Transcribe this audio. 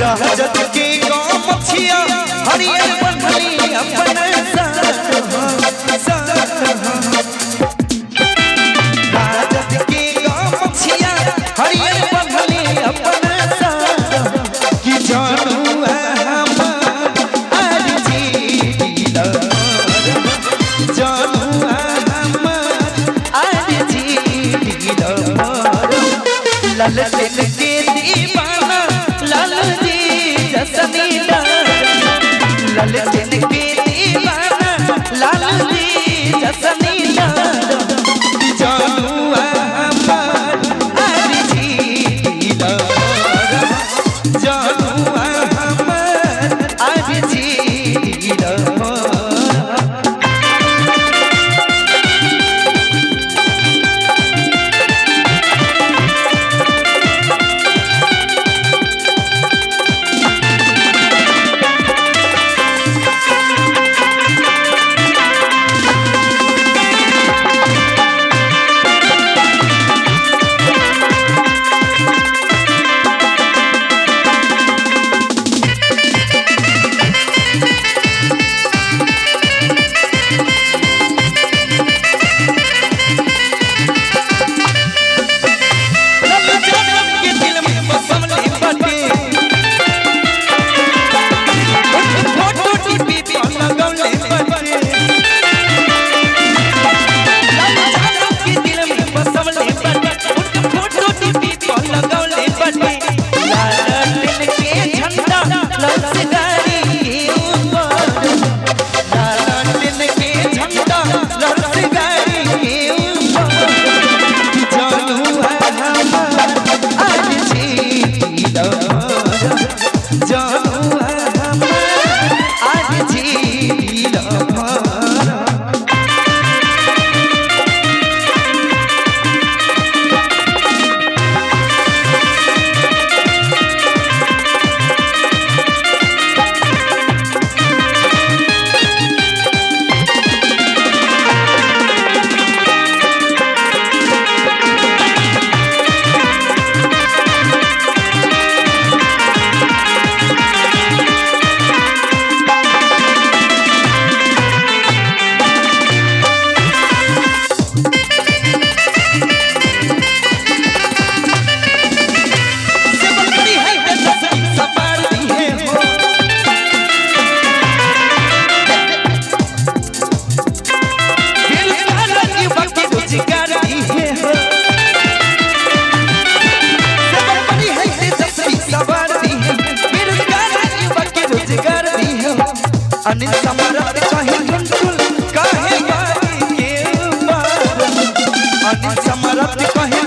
राजत के गाँव मछिया हरियर बंधली अपन राजत के गाँव मछिया हरियर बंधली अपन कि जानू लाल के दीवाना लाल जी जसनी लाल के दीवाना लाल जी जसनी जानू अमर अरे जी जानू अमर अरे जी अनिल समरत कहे गुंटुल कहे बारी के बार अनिल समरत कहे